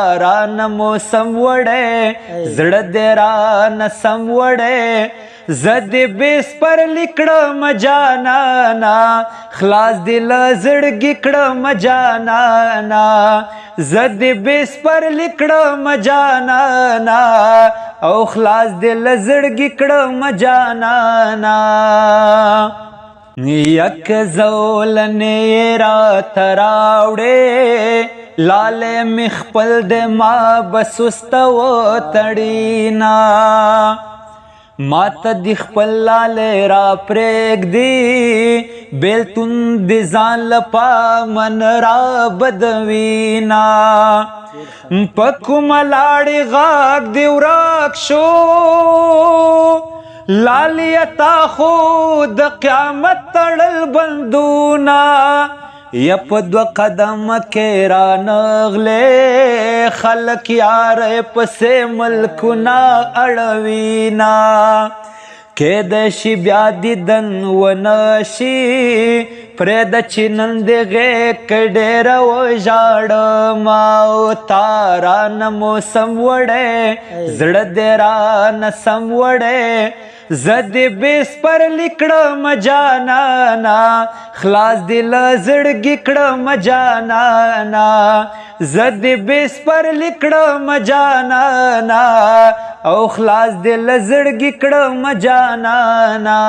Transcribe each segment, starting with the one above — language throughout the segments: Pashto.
تارا نموسم وڑے زړه دې رانه سم وڑے زد بیس پر لیکړم جانانا خلاص دې له زړګي کړم جانانا زد بیس پر لیکړم جانانا او خلاص دې له زړګي کړم جانانا یک زولنې رات راوړې لاله مې خپل د ما بسست وتړینا ماته د خپل لاله را پرېږدي بیلتون د ځان لپا من را بدوینا په کومه لاړې غاږ دې ورک شو لالیتا خو د قیامت تړل بندونا یا په دو قدم کې را نغلې خلک یار پسې ملکونه اړوینا کېدای شي بیا دیدن ونه شي پرېږده چې نن دې غېږ ډېره وژاړمه او تا رانه موسم وړی زړه دې رانه سم وړی زه دې بیس پر لیکړم جانانا خلاص دې له زړګي کړم جانانا زه دې بیس پر لیکړم جانانا او خلاص دې له زړګي کړم جانانا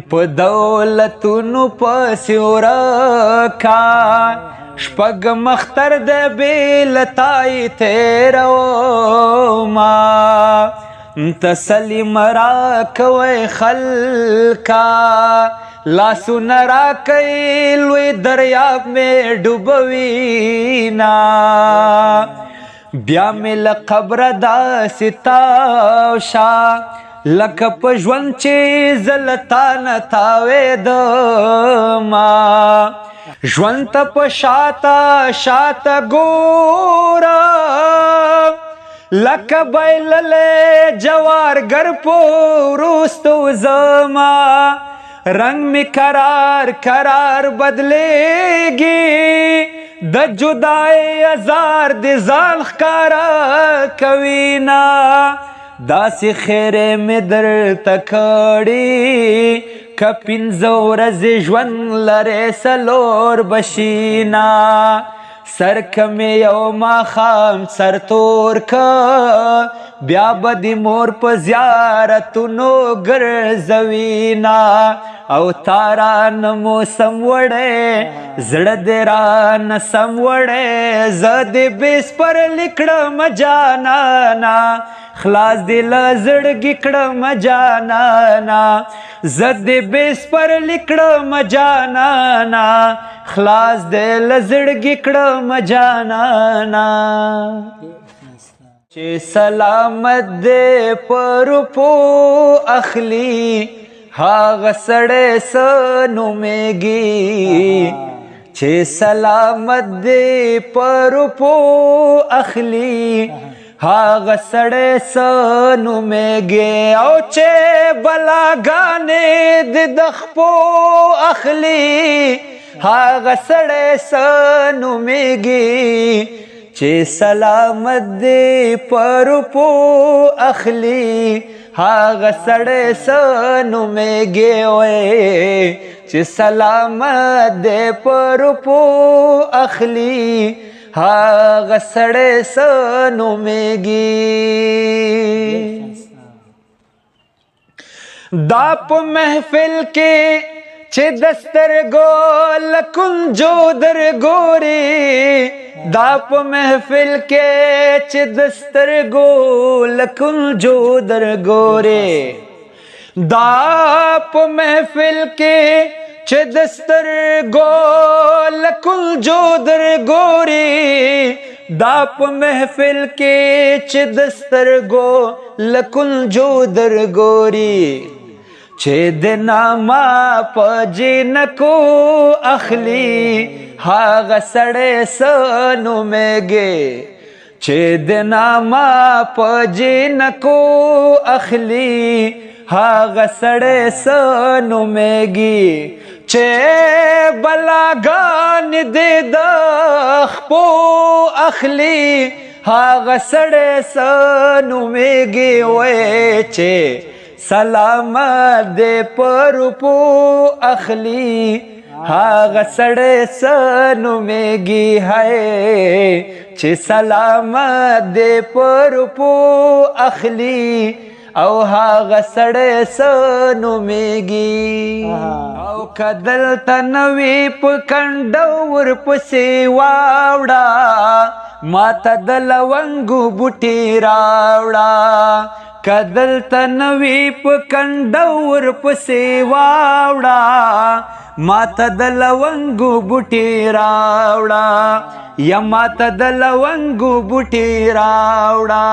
په دولتونو پسې ورکا شپږ مختر د بیلتای تیروما تسلی مرا کوي خلکا لاسونه راکوي لوی دریاب مې ډوبوینا بیا مې له قبره داسې تاو شه لکه په ژوند چې زه له تا نه تاوېدمه ژوند ته په شاته شاته ګوره لکه بایللی جوارګر په وروستو زما رنگ می کرار کرار بدلیږي د جدای ازار د ځان ښکاره کوینا داسې خیرې مې درته کړي که پنځه ورځې ژوند لرې څلور بشینا سر که مې یو ماښام سر تور که بیا به د مور په زیارتونو ګرځوینا او تا رانه موسم وړی زړه دې رانه سم وړی زه دې بیس پر لیکړم جانانا خلاص دې له زړګي کړم جانانا زه دې بیس پر لیکړم جانانا خلاص دې له زړګي کړم جانانا چې سلامت دې پر پو اخلي هاغه سړی څه نومیږي چې سلامت دې پر پو اخلي هاغه سړی څه نومیږي او چې بلاګانې دې د خپو اخلي هاغه سړی څه نومیږي چې سلامت دې پر پو اخلي هاغه سړی څه نومیږي وی چې سلامت دې پر پو اخلي هاغه سړی څه نومیږي دا په محفل کې چې دسترګو لکنجو در ګوري دا په محفل کې چې دسترګو لکنجو در ګوري دا په محفل کې چې دسترګو لکنجو در ګوري دا په محفل کې چې دسترګو لکنجو در ګوري چې د نامه په جینکو اخلي هاغه سړی څه نومیږي چې د نامه په جینکو اخلي هاغه سړی څه نومیږي چې بلاګان دې د خپو اخلي هغه سړی څه نومېږي وایي چې سلامت دې پر روپو اخلي هغه سړی څه نومېږي هی چې سلامت دې پر روپو اخلي او هغه سړی څه نومېږي او که دلته نه وي په کنډه ورپسې واوړه ماته د لونګو بوټي راوړه که دلته نه وي په کنډه ورپسې واوړه ماته د لونګو بوټي راوړه یا ماته د لونګو بوټي راوړه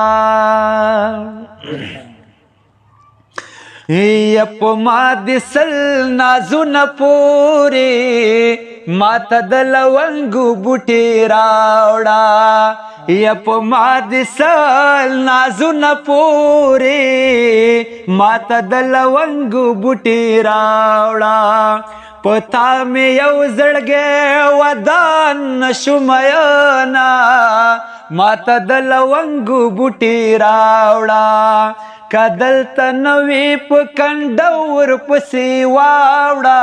یا په ما د سل نازونه پورې ماته د لونګو بوټي راوړه یا په ما د سل نازونه پورې ماته د لونګو بوټي راوړه پتا مې یو زړګی ودان نشو مینا ماته د لونګو بوټي راوړه که دلته نه وي په کنډه ورپسې واوړه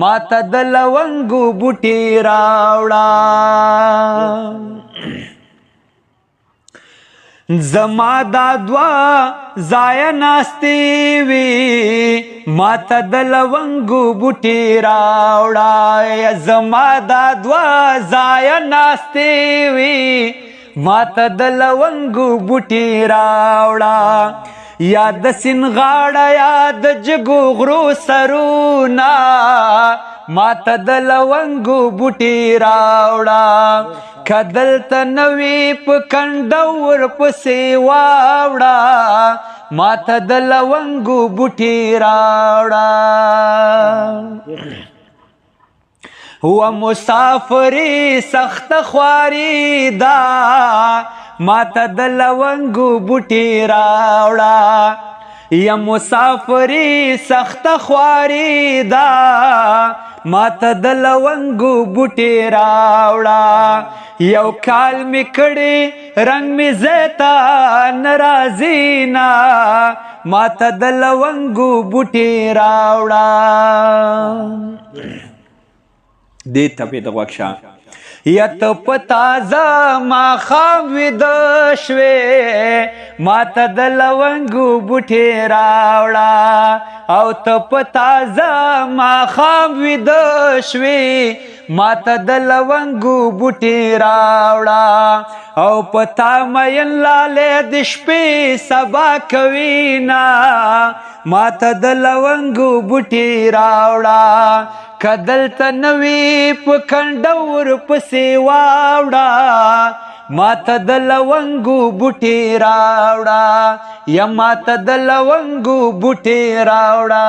ماته د لونګو بوټي راوړه زما دا دوه ځایه ناستې وي ماته د لونګو بوټي راوړه زما دا دوه ځایه ناستې وي ماته د لونګو بوټي راوړه یا د سیند غاړه یا د جګو غرو سرونه ماته د لونګو بوټي راوړه که دلته نه وي په کنډه ورپسې واوړه ماته د لونګو بوټي راوړه و مسافري سخت خواري ده ماته د لونګو بوټي راوړه یا مسافري سخت خواري ده ماته د لونګو بوټي راوړه یو کال می کړي رنگ می زیتان راځي نه ماته د لونګو بوټي راوړه دې ته په غوښه یا ته په تازه ماښام ویده شوې ماته د لونګو بوټي راوړه او ته په تازه ماښام ویده شوې ماته د لونګو بوټي راوړه او په تا مین لالی د شپې سبا کوي نه ماته د لونګو بوټي راوړه که دلته نه وي په کنډه ورپسې واوړه ماته د لونګو بوټي راوړه یا ماته د لونګو بوټي راوړه